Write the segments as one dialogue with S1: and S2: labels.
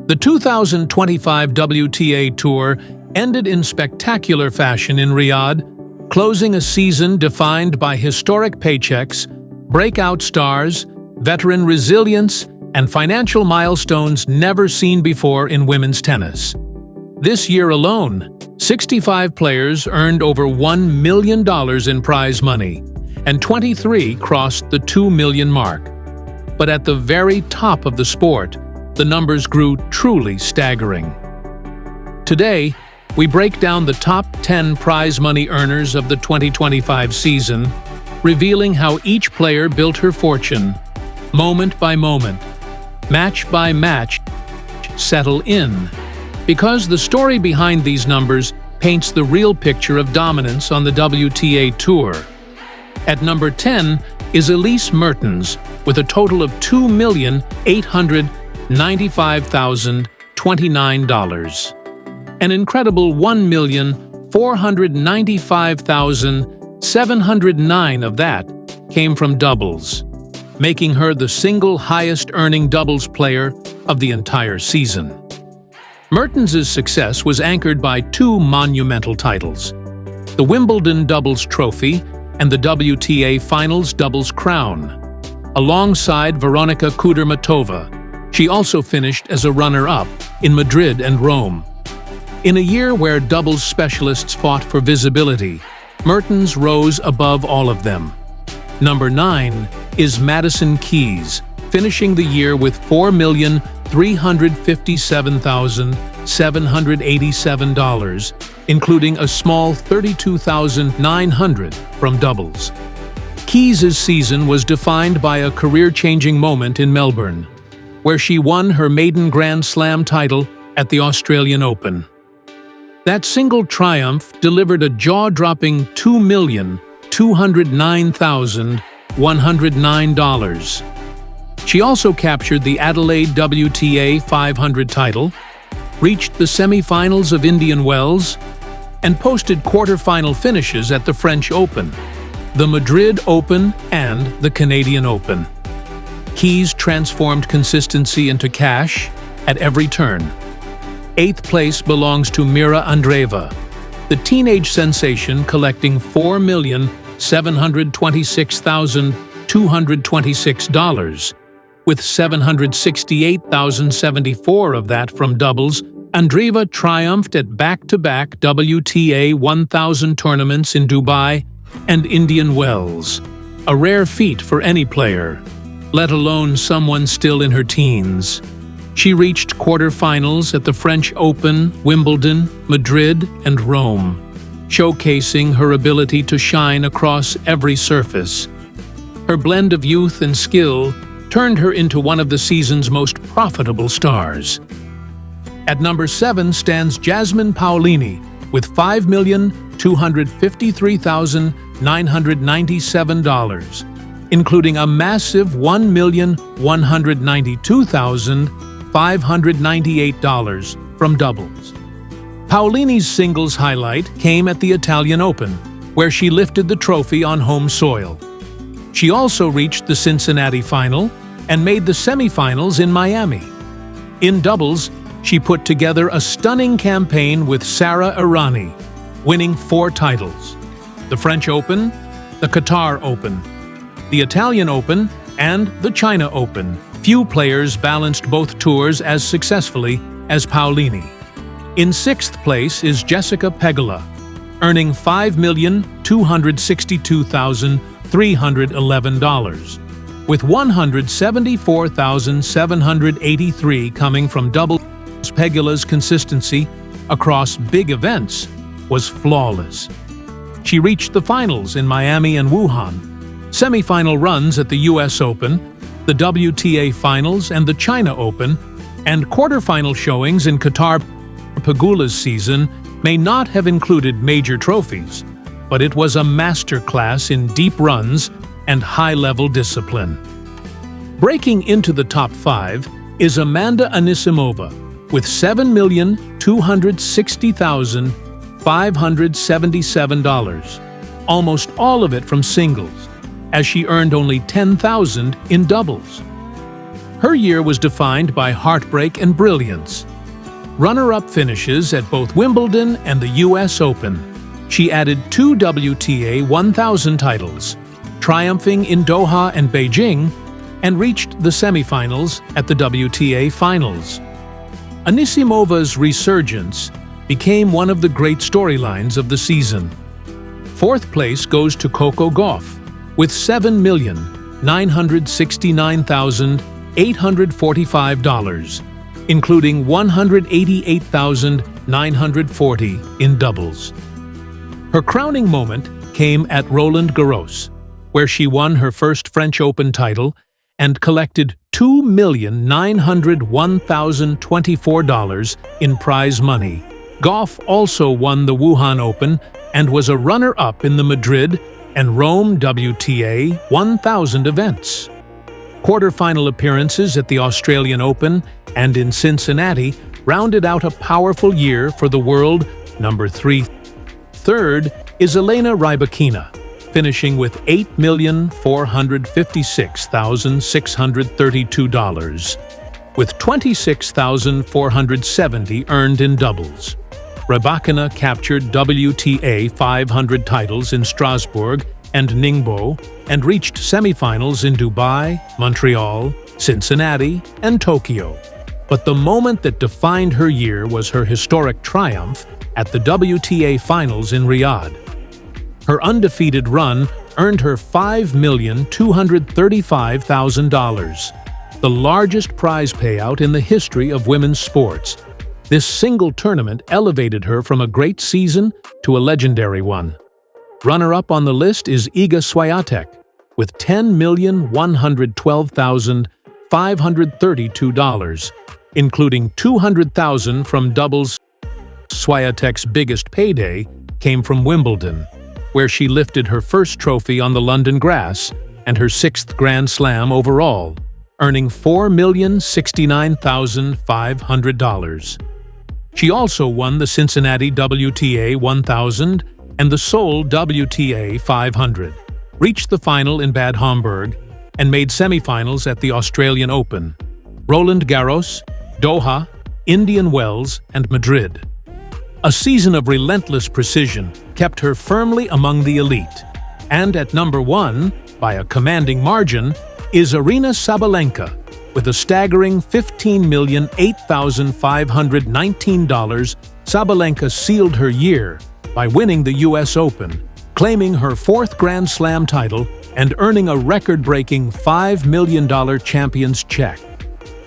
S1: The 2025 WTA Tour ended in spectacular fashion in Riyadh, closing a season defined by historic paychecks, breakout stars, veteran resilience, and financial milestones never seen before in women's tennis. This year alone, 65 players earned over $1 million in prize money, and 23 crossed the $2 million mark. But at the very top of the sport, the numbers grew truly staggering. Today, we break down the top 10 prize money earners of the 2025 season, revealing how each player built her fortune, moment by moment, match by match, settle in. Because the story behind these numbers paints the real picture of dominance on the WTA Tour. At number 10 is Elise Mertens, with a total of $2,895,029. An incredible $1,495,709 of that came from doubles, making her the single highest-earning doubles player of the entire season. Mertens' success was anchored by two monumental titles: the Wimbledon Doubles Trophy and the WTA Finals Doubles Crown. Alongside Veronika Kudermetova, she also finished as a runner-up in Madrid and Rome. In a year where doubles specialists fought for visibility, Mertens rose above all of them. Number 9 is Madison Keys, finishing the year with $4,357,787, including a small $32,900 from doubles. Keys' season was defined by a career-changing moment in Melbourne, where she won her maiden Grand Slam title at the Australian Open. That single triumph delivered a jaw-dropping $2,209,109. She also captured the Adelaide WTA 500 title, reached the semi-finals of Indian Wells, and posted quarter-final finishes at the French Open, the Madrid Open, and the Canadian Open. Keys transformed consistency into cash at every turn. 8th place belongs to Mirra Andreeva, the teenage sensation collecting $4,726,226, with $768,074 of that from doubles. Andreeva triumphed at back-to-back WTA 1000 tournaments in Dubai and Indian Wells, a rare feat for any player, let alone someone still in her teens. She reached quarter-finals at the French Open, Wimbledon, Madrid, and Rome, showcasing her ability to shine across every surface. Her blend of youth and skill turned her into one of the season's most profitable stars. At number 7 stands Jasmine Paolini with $5,253,997, including a massive $1,192,598 from doubles. Paolini's singles highlight came at the Italian Open, where she lifted the trophy on home soil. She also reached the Cincinnati final and made the semifinals in Miami. In doubles, she put together a stunning campaign with Sara Aryna, winning 4 titles: the French Open, the Qatar Open, the Italian Open, and the China Open. Few players balanced both tours as successfully as Paolini. In 6th place is Jessica Pegula, earning $5,262,311, with $174,783 coming from doubles. Pegula's consistency across big events was flawless. She reached the finals in Miami and Wuhan, semi-final runs at the US Open, the WTA Finals and the China Open, and quarter-final showings in Qatar. Pegula's season may not have included major trophies, but it was a masterclass in deep runs and high-level discipline. Breaking into the top 5 is Amanda Anisimova, with $7,260,577, almost all of it from singles, as she earned only $10,000 in doubles. Her year was defined by heartbreak and brilliance. Runner-up finishes at both Wimbledon and the US Open. She added 2 WTA 1000 titles, triumphing in Doha and Beijing, and reached the semifinals at the WTA Finals. Anisimova's resurgence became one of the great storylines of the season. Fourth place goes to Coco Gauff with $7,969,845, including $188,940 in doubles. Her crowning moment came at Roland Garros, where she won her first French Open title and collected $2,901,024 in prize money. Gauff also won the Wuhan Open and was a runner-up in the Madrid and Rome WTA 1000 events. Quarter-final appearances at the Australian Open and in Cincinnati rounded out a powerful year for the world number 3. Third is Elena Rybakina, finishing with $8,456,632, with $26,470 earned in doubles. Rybakina captured WTA 500 titles in Strasbourg and Ningbo and reached semifinals in Dubai, Montreal, Cincinnati, and Tokyo. But the moment that defined her year was her historic triumph at the WTA Finals in Riyadh. Her undefeated run earned her $5,235,000, the largest prize payout in the history of women's sports. This single tournament elevated her from a great season to a legendary one. Runner-up on the list is Iga Swiatek, with $10,112,532, including $200,000 from doubles. Swiatek's biggest payday came from Wimbledon, where she lifted her first trophy on the London grass and her 6th Grand Slam overall, earning $4,069,500. She also won the Cincinnati WTA 1000 and the Seoul WTA 500, reached the final in Bad Homburg, and made semifinals at the Australian Open, Roland Garros, Doha, Indian Wells, and Madrid. A season of relentless precision kept her firmly among the elite. And at number 1, by a commanding margin, is Aryna Sabalenka, with a staggering $15,008,519. Sabalenka sealed her year by winning the US Open, claiming her 4th Grand Slam title and earning a record-breaking $5 million champion's cheque.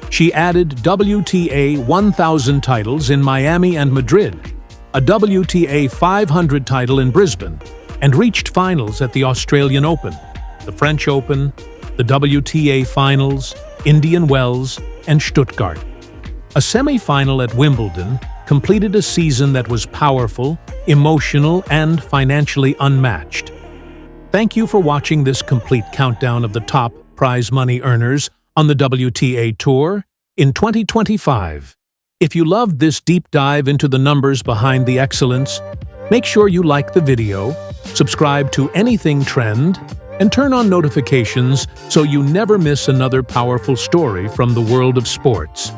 S1: She added WTA 1000 titles in Miami and Madrid, a WTA 500 title in Brisbane, and reached finals at the Australian Open, the French Open, the WTA Finals, Indian Wells, and Stuttgart. A semi-final at Wimbledon completed a season that was powerful, emotional, and financially unmatched. Thank you for watching this complete countdown of the top prize money earners on the WTA Tour in 2025. If you loved this deep dive into the numbers behind the excellence, make sure you like the video, subscribe to Anything Trend, and turn on notifications so you never miss another powerful story from the world of sports.